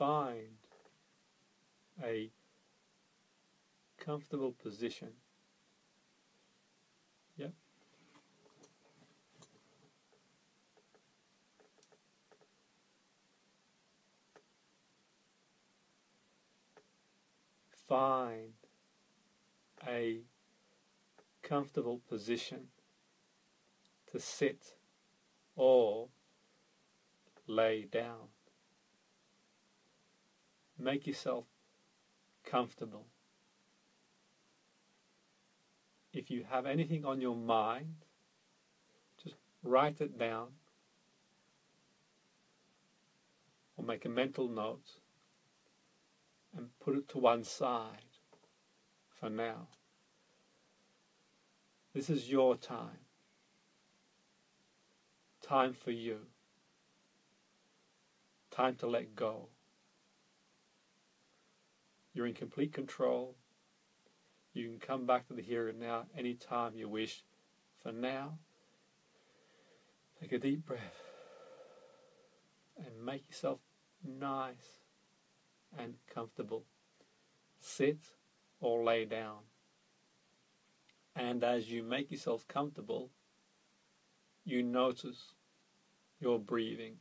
find a comfortable position. Yep. Find a comfortable position to sit or lay down. Make yourself comfortable. If you have anything on your mind, just write it down or make a mental note and put it to one side for now. This is your time. Time for you. Time to let go. You're in complete control. You can come back to the here and now anytime you wish. For now, take a deep breath and make yourself nice and comfortable. Sit or lay down. And as you make yourself comfortable, you notice your breathing.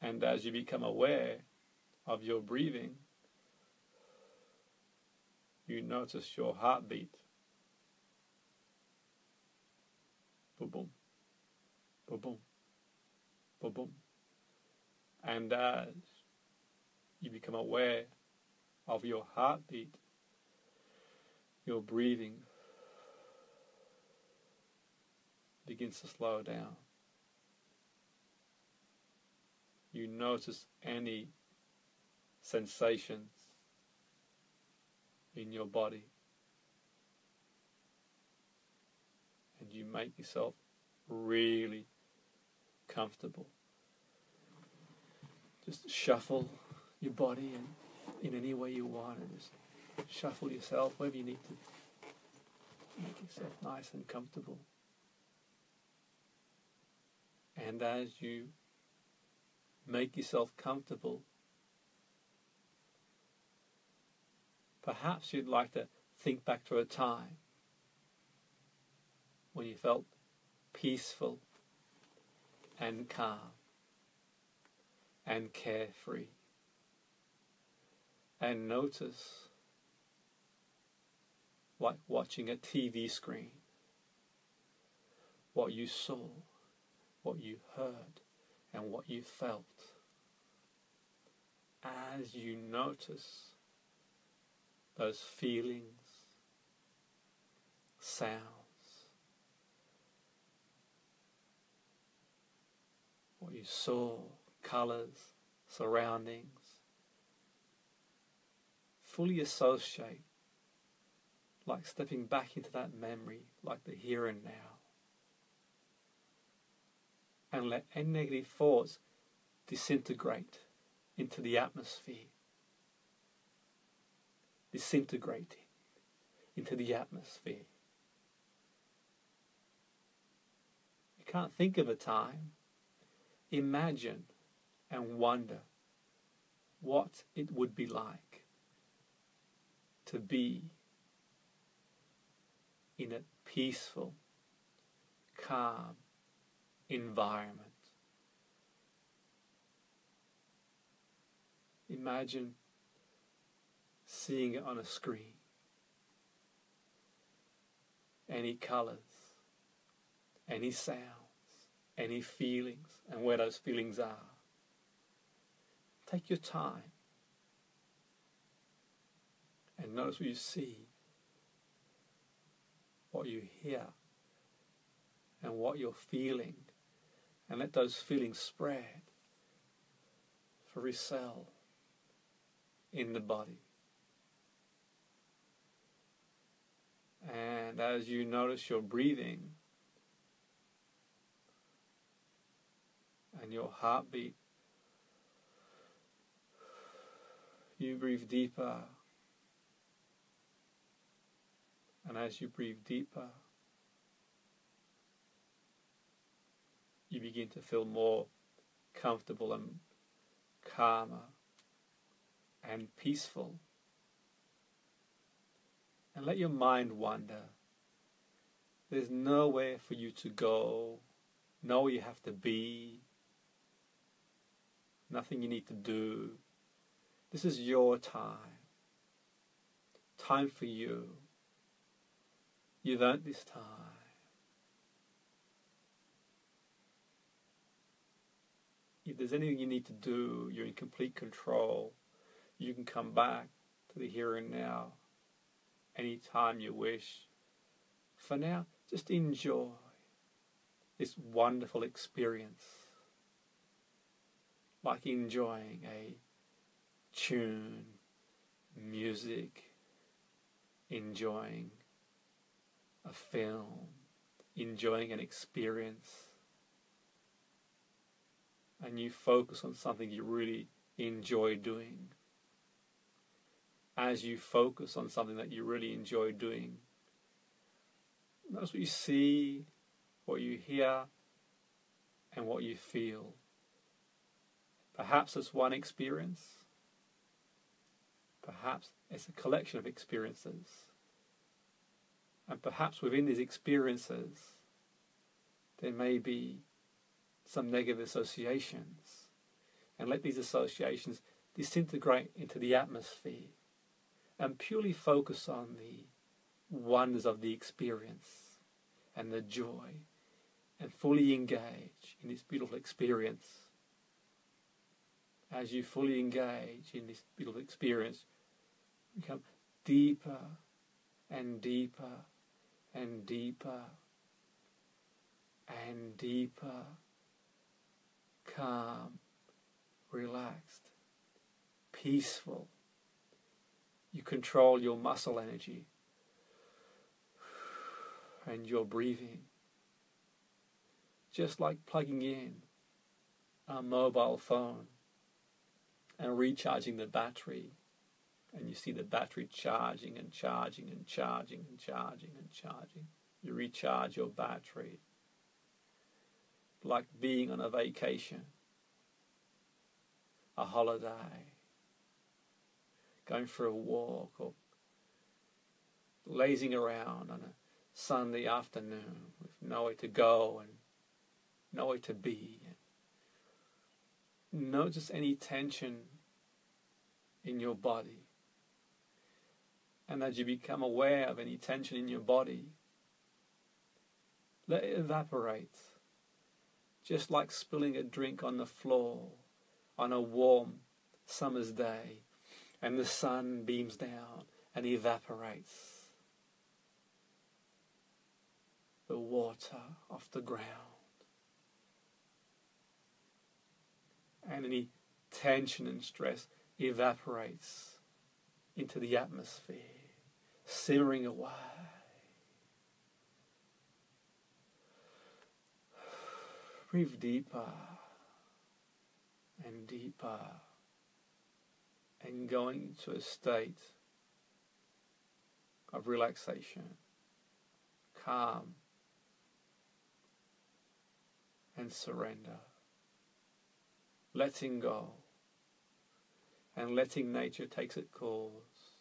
And as you become aware of your breathing, you notice your heartbeat. Boom, boom, boom, boom, boom, boom. And as you become aware of your heartbeat, your breathing begins to slow down. You notice any sensations in your body, and you make yourself really comfortable. Just shuffle your body in any way you want, and just shuffle yourself wherever you need to make yourself nice and comfortable. And as you make yourself comfortable, perhaps you'd like to think back to a time when you felt peaceful and calm and carefree, and notice, like watching a TV screen, what you saw, what you heard, and what you felt. As you notice those feelings, sounds, what you saw, colors, surroundings, fully associate, like stepping back into that memory, like the here and now. And let any negative thoughts disintegrate into the atmosphere. Disintegrating into the atmosphere. You can't think of a time. Imagine and wonder what it would be like to be in a peaceful, calm environment. Imagine seeing it on a screen. Any colors, any sounds, any feelings, and where those feelings are. Take your time and notice what you see, what you hear, and what you're feeling, and let those feelings spread for every cell in the body. And as you notice your breathing and your heartbeat, you breathe deeper. And as you breathe deeper, you begin to feel more comfortable and calmer and peaceful. And let your mind wander. There's nowhere for you to go, nowhere you have to be, nothing you need to do. This is your time. Time for you. You've earned this time. If there's anything you need to do, you're in complete control. You can come back to the here and now anytime you wish. For now, just enjoy this wonderful experience, like enjoying a tune, music, enjoying a film, enjoying an experience, and you focus on something you really enjoy doing. As you focus on something that you really enjoy doing, notice what you see, what you hear, and what you feel. Perhaps it's one experience. Perhaps it's a collection of experiences. And perhaps within these experiences, there may be some negative associations. And let these associations disintegrate into the atmosphere and purely focus on the wonders of the experience and the joy, and fully engage in this beautiful experience. As you fully engage in this beautiful experience, you become deeper and deeper and deeper and deeper, calm, relaxed, peaceful. You control your muscle energy and your breathing, just like plugging in a mobile phone and recharging the battery, and you see the battery charging and charging and charging and charging and charging. You recharge your battery, like being on a vacation, a holiday, going for a walk, or lazing around on a Sunday afternoon with nowhere to go and nowhere to be. Notice any tension in your body. And as you become aware of any tension in your body, let it evaporate, just like spilling a drink on the floor on a warm summer's day, and the sun beams down and evaporates the water off the ground. And any tension and stress evaporates into the atmosphere, simmering away. Breathe deeper and deeper, and going into a state of relaxation, calm, and surrender. Letting go and letting nature take its course.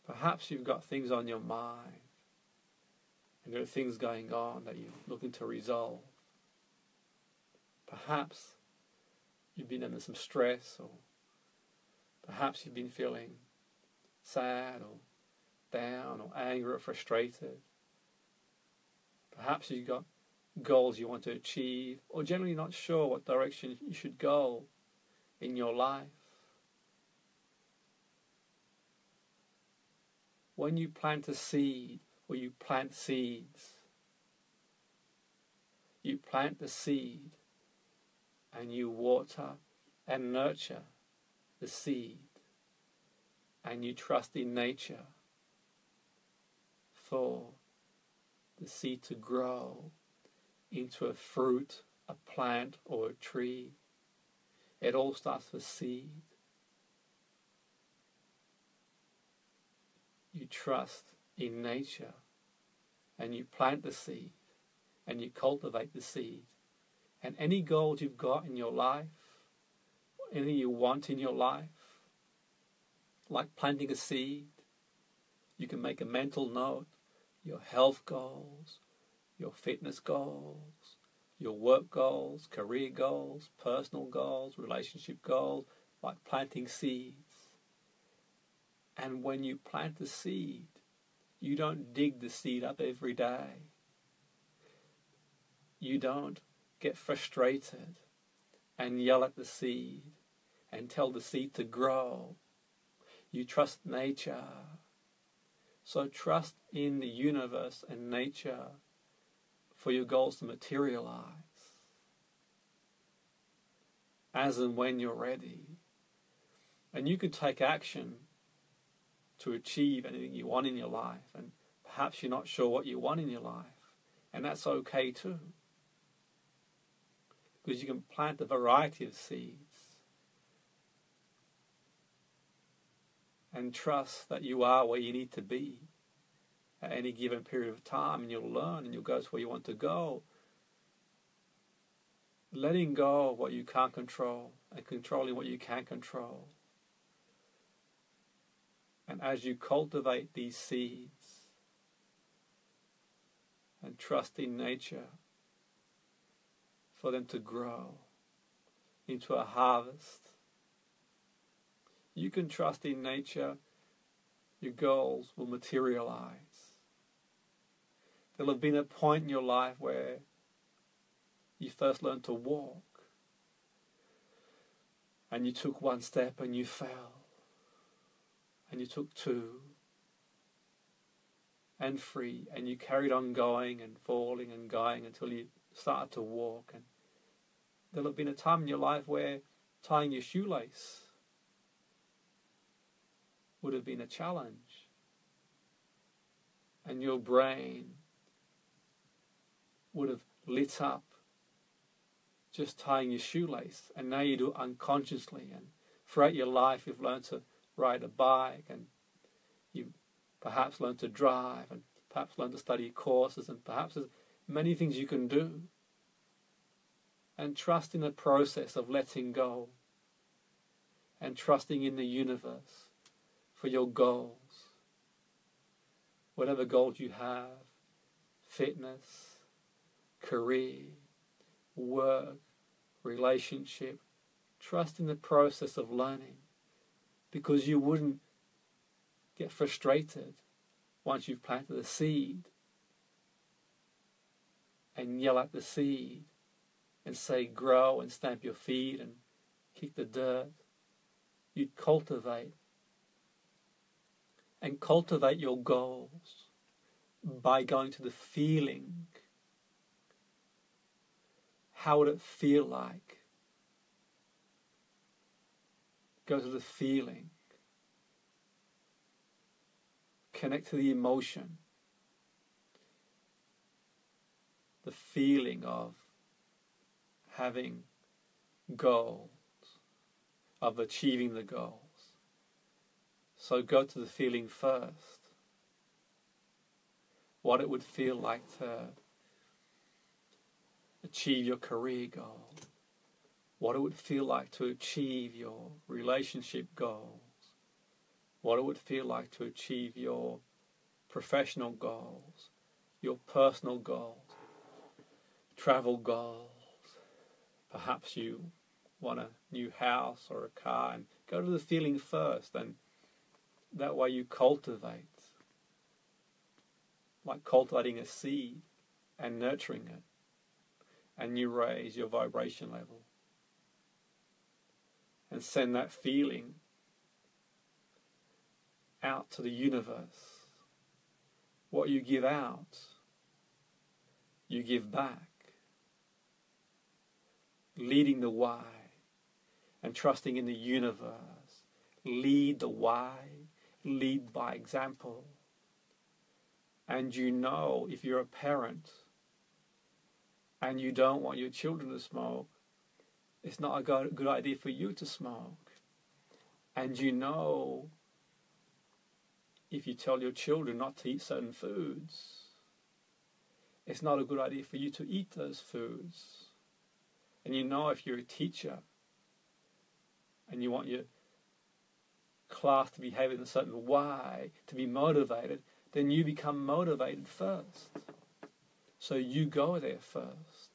Perhaps you've got things on your mind and there are things going on that you're looking to resolve. Perhaps you've been under some stress, or perhaps you've been feeling sad or down or angry or frustrated. Perhaps you've got goals you want to achieve, or generally not sure what direction you should go in your life. When you plant a seed, or you plant seeds, you plant the seed and you water and nurture the seed, and you trust in nature for the seed to grow into a fruit, a plant, or a tree. It all starts with seed. You trust in nature and you plant the seed, and you cultivate the seed. And any goals you've got in your life, anything you want in your life, like planting a seed, you can make a mental note, your health goals, your fitness goals, your work goals, career goals, personal goals, relationship goals, like planting seeds. And when you plant the seed, you don't dig the seed up every day. You don't get frustrated and yell at the seed and tell the seed to grow. You trust nature. So trust in the universe and nature for your goals to materialize as and when you're ready. And you can take action to achieve anything you want in your life, and perhaps you're not sure what you want in your life, and that's okay too, because you can plant a variety of seeds and trust that you are where you need to be at any given period of time, and you'll learn and you'll go to where you want to go, letting go of what you can't control and controlling what you can control. And as you cultivate these seeds and trust in nature for them to grow into a harvest, you can trust in nature, your goals will materialize. There'll have been a point in your life where you first learned to walk, and you took one step and you fell. And you took two, and three, and you carried on going and falling and going until you started to walk. And there'll have been a time in your life where tying your shoelace would have been a challenge. And your brain would have lit up just tying your shoelace. And now you do it unconsciously. And throughout your life you've learned to ride a bike, and you perhaps learn to drive, and perhaps learn to study courses, and perhaps there's many things you can do. And trust in the process of letting go and trusting in the universe for your goals. Whatever goals you have, fitness, career, work, relationship, trust in the process of learning. Because you wouldn't get frustrated once you've planted a seed and yell at the seed and say grow and stamp your feet and kick the dirt. You'd cultivate and cultivate your goals by going to the feeling. How would it feel like? Go to the feeling. Connect to the emotion. The feeling of having goals, of achieving the goals. So go to the feeling first. What it would feel like to achieve your career goal. What it would feel like to achieve your relationship goals. What it would feel like to achieve your professional goals, your personal goals, travel goals. Perhaps you want a new house or a car, and go to the feeling first, and that way you cultivate, like cultivating a seed and nurturing it, and you raise your vibration level and send that feeling out to the universe. What you give out, you give back. Leading the way and trusting in the universe. Lead the way, lead by example. And you know, if you're a parent and you don't want your children to smoke, it's not a good idea for you to smoke. And you know, if you tell your children not to eat certain foods, it's not a good idea for you to eat those foods. And you know, if you're a teacher and you want your class to behave in a certain way, to be motivated, then you become motivated first. So you go there first.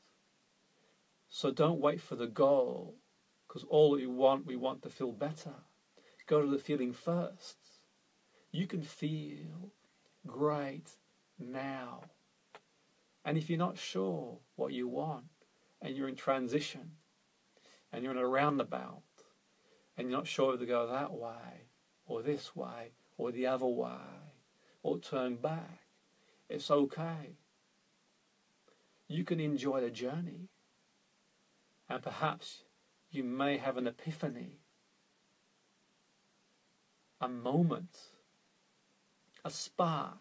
So don't wait for the goal, because all we want to feel better. Go to the feeling first. You can feel great now. And if you're not sure what you want, and you're in transition, and you're in a roundabout, and you're not sure whether to go that way, or this way, or the other way, or turn back, it's okay. You can enjoy the journey. And perhaps you may have an epiphany, a moment, a spark,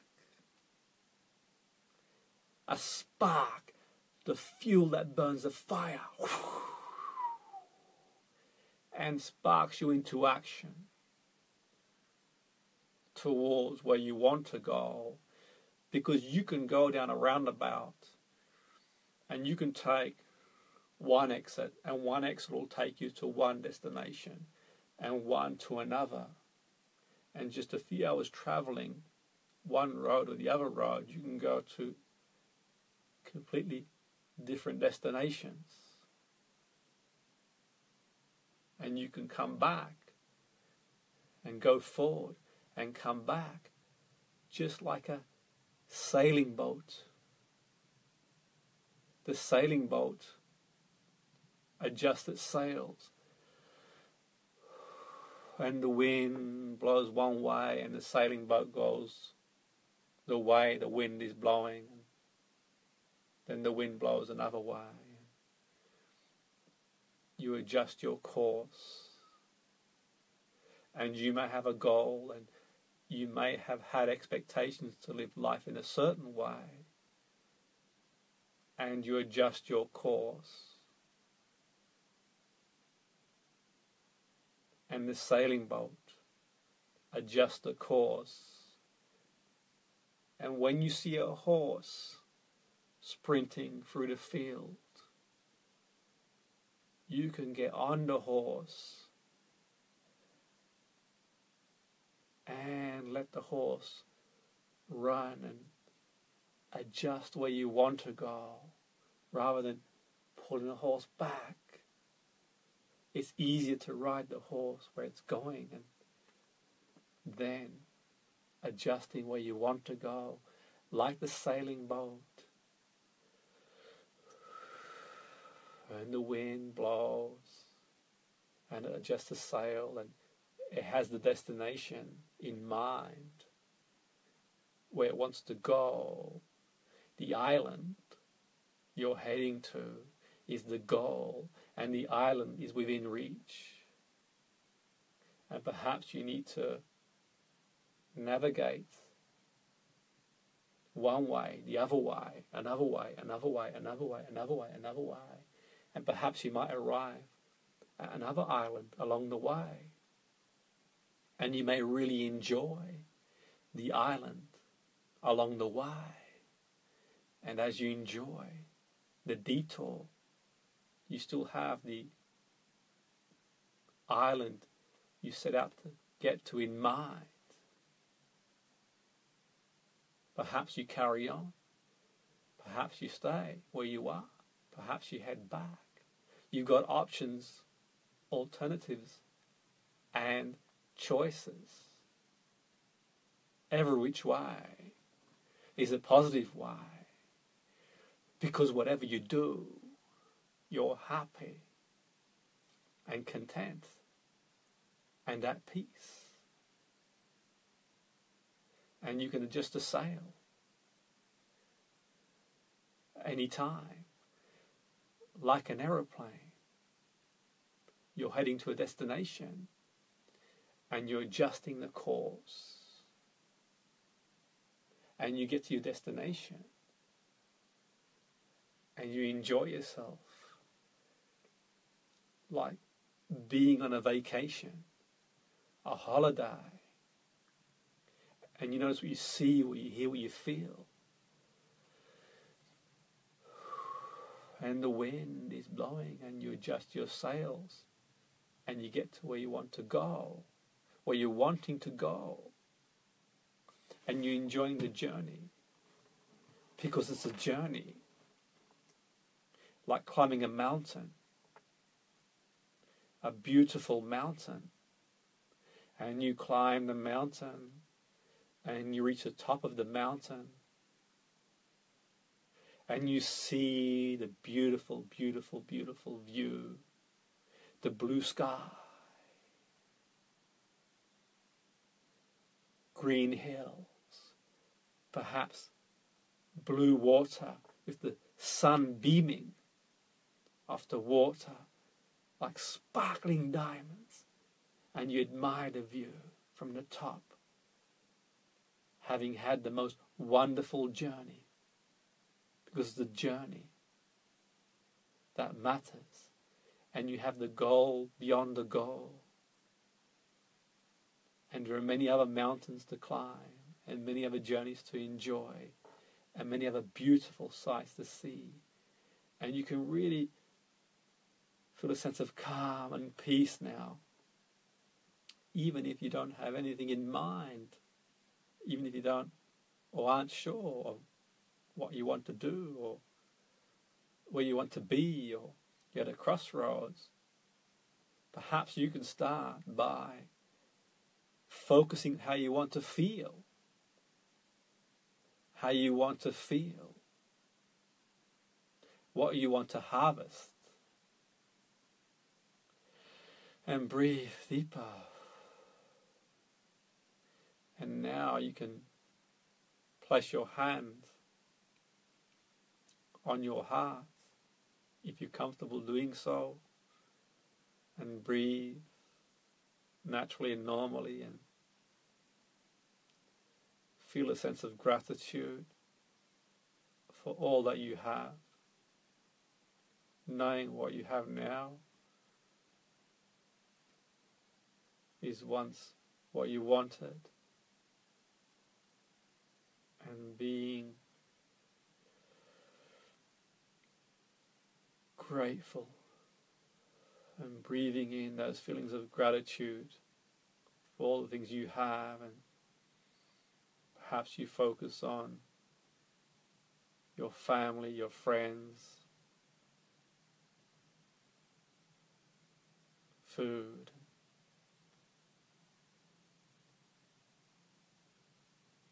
the fuel that burns the fire and sparks you into action towards where you want to go, because you can go down a roundabout and you can take one exit, and one exit will take you to one destination and one to another. And just a few hours traveling one road or the other road, you can go to completely different destinations. And you can come back and go forward and come back, just like a sailing boat. The sailing boat adjusts its sails, and the wind blows one way and the sailing boat goes the way the wind is blowing. Then the wind blows another way. You adjust your course, and you may have a goal, and you may have had expectations to live life in a certain way, and you adjust your course. And the sailing boat adjusts the course. And when you see a horse sprinting through the field, you can get on the horse and let the horse run and adjust where you want to go, rather than pulling the horse back. It's easier to ride the horse where it's going, and then adjusting where you want to go, like the sailing boat. And the wind blows, and it adjusts the sail, and it has the destination in mind, where it wants to go. The island you're heading to is the goal, and the island is within reach. And perhaps you need to navigate one way, the other way, another way, another way, another way, another way, another way. And perhaps you might arrive at another island along the way. And you may really enjoy the island along the way. And as you enjoy the detour, you still have the island you set out to get to in mind. Perhaps you carry on. Perhaps you stay where you are. Perhaps you head back. You've got options, alternatives, and choices. Every which way is a positive way. Because whatever you do, you're happy and content and at peace. And you can adjust the sail anytime. Like an aeroplane, you're heading to a destination and you're adjusting the course. And you get to your destination and you enjoy yourself, like being on a vacation, a holiday. And you notice what you see, what you hear, what you feel. and the wind is blowing, and you adjust your sails, and you get to where you want to go, where you're wanting to go, and you're enjoying the journey, because it's a journey, like climbing a mountain, a beautiful mountain, and you climb the mountain, and you reach the top of the mountain, and you see the beautiful, beautiful, beautiful view, the blue sky, green hills, perhaps blue water with the sun beaming off the water like sparkling diamonds, and you admire the view from the top, having had the most wonderful journey, because the journey that matters, and you have the goal beyond the goal, and there are many other mountains to climb, and many other journeys to enjoy, and many other beautiful sights to see, and you can really feel a sense of calm and peace now, even if you don't have anything in mind, even if you don't or aren't sure of what you want to do or where you want to be, or you're at a crossroads. Perhaps you can start by focusing how you want to feel, how you want to feel, what you want to harvest, and breathe deeper. And now you can place your hand on your heart, if you're comfortable doing so, and breathe naturally and normally, and feel a sense of gratitude for all that you have, knowing what you have now is once what you wanted, and being grateful and breathing in those feelings of gratitude for all the things you have, and perhaps you focus on your family, your friends, food,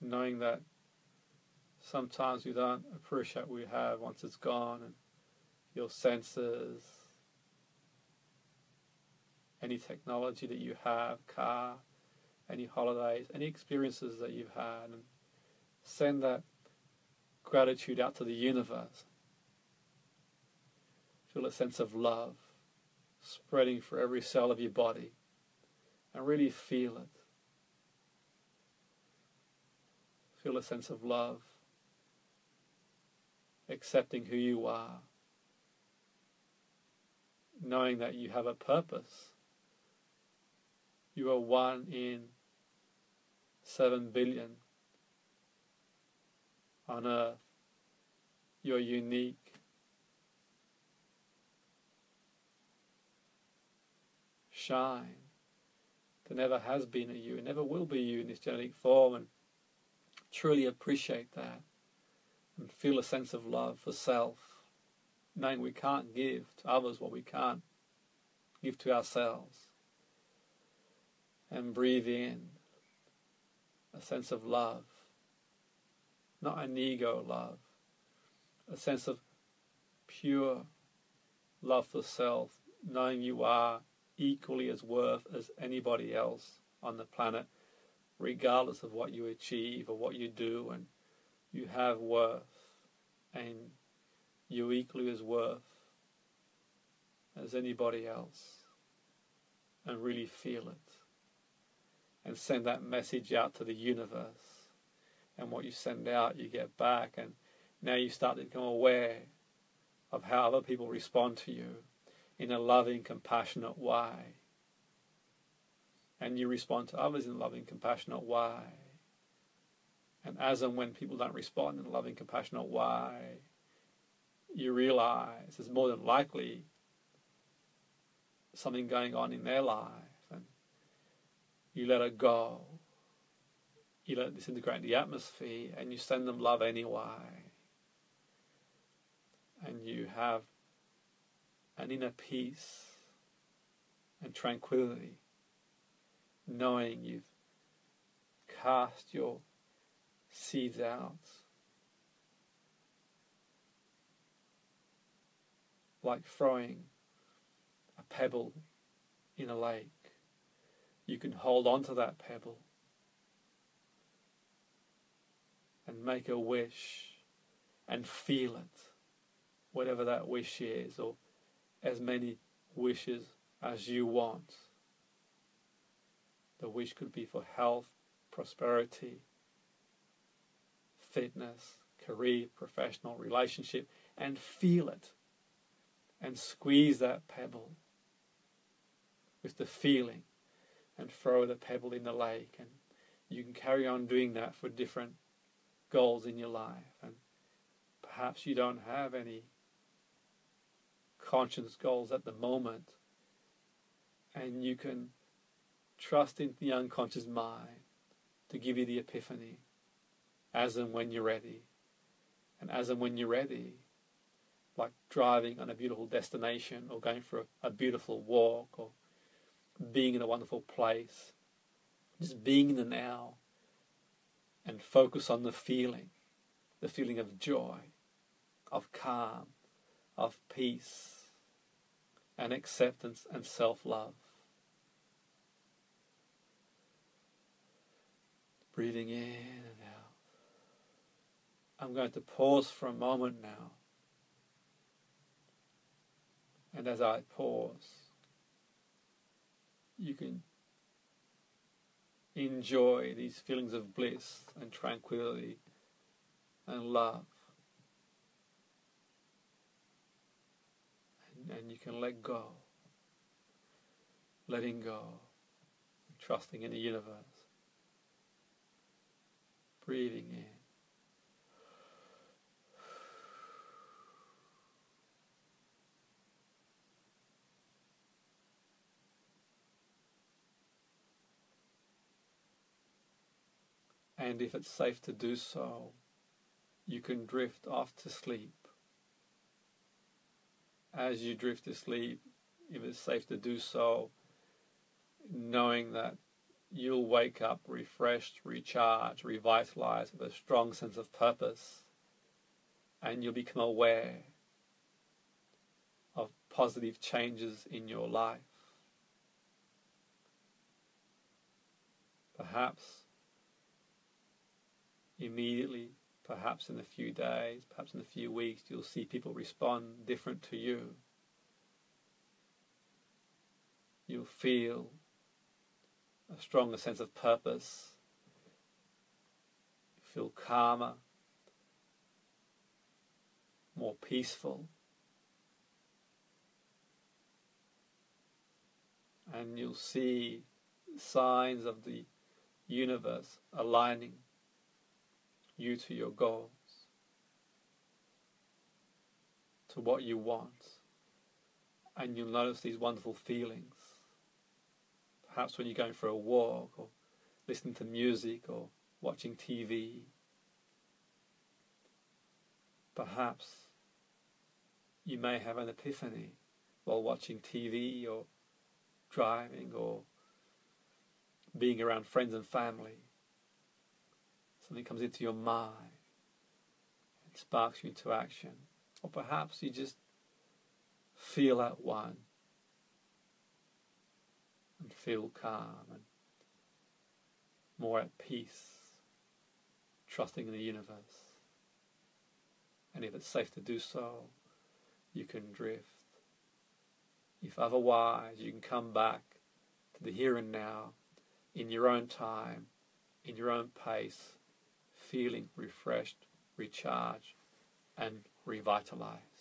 knowing that sometimes we don't appreciate what we have once it's gone, and your senses, any technology that you have, car, any holidays, any experiences that you've had, and send that gratitude out to the universe. Feel a sense of love spreading for every cell of your body, and really feel it. Feel a sense of love, accepting who you are, knowing that you have a purpose. You are 1 in 7 billion on earth. You're unique. Shine. There never has been a you, never will be you in this genetic form, and truly appreciate that, and feel a sense of love for self, knowing we can't give to others what we can't give to ourselves. And breathe in a sense of love, not an ego love, a sense of pure love for self, knowing you are equally as worth as anybody else on the planet, regardless of what you achieve or what you do, and you have worth, and you're equally as worth as anybody else, and really feel it, and send that message out to the universe. And what you send out, you get back, and now you start to become aware of how other people respond to you in a loving, compassionate way, and you respond to others in a loving, compassionate way. And as and when people don't respond in a loving, compassionate way, you realize there's more than likely something going on in their life, and you let it go. You let it disintegrate the atmosphere, and you send them love anyway. And you have an inner peace and tranquility, knowing you've cast your seeds out like throwing a pebble in a lake. You can hold on to that pebble and make a wish and feel it, whatever that wish is, or as many wishes as you want. The wish could be for health, prosperity, fitness, career, professional, relationship, and feel it. And squeeze that pebble with the feeling and throw the pebble in the lake. And you can carry on doing that for different goals in your life. And perhaps you don't have any conscious goals at the moment, and you can trust in the unconscious mind to give you the epiphany as and when you're ready. And as and when you're ready, like driving on a beautiful destination, or going for a beautiful walk, or being in a wonderful place, just being in the now, and focus on the feeling of joy, of calm, of peace, and acceptance and self-love. Breathing in and out. I'm going to pause for a moment now. And as I pause, you can enjoy these feelings of bliss and tranquility and love. And you can let go, letting go, trusting in the universe. Breathing in. And if it's safe to do so, you can drift off to sleep. As you drift to sleep, if it's safe to do so, knowing that you'll wake up refreshed, recharged, revitalized with a strong sense of purpose, and you'll become aware of positive changes in your life. Perhaps immediately, perhaps in a few days, perhaps in a few weeks, you'll see people respond different to you. You'll feel a stronger sense of purpose. You feel calmer, more peaceful. And you'll see signs of the universe aligning you to your goals, to what you want. And you'll notice these wonderful feelings. Perhaps when you're going for a walk, or listening to music, or watching TV. Perhaps you may have an epiphany while watching TV, or driving, or being around friends and family. Something comes into your mind and sparks you into action. Or perhaps you just feel at one and feel calm and more at peace, trusting in the universe. And if it's safe to do so, you can drift. If otherwise, you can come back to the here and now, in your own time, in your own pace, feeling refreshed, recharged, and revitalized.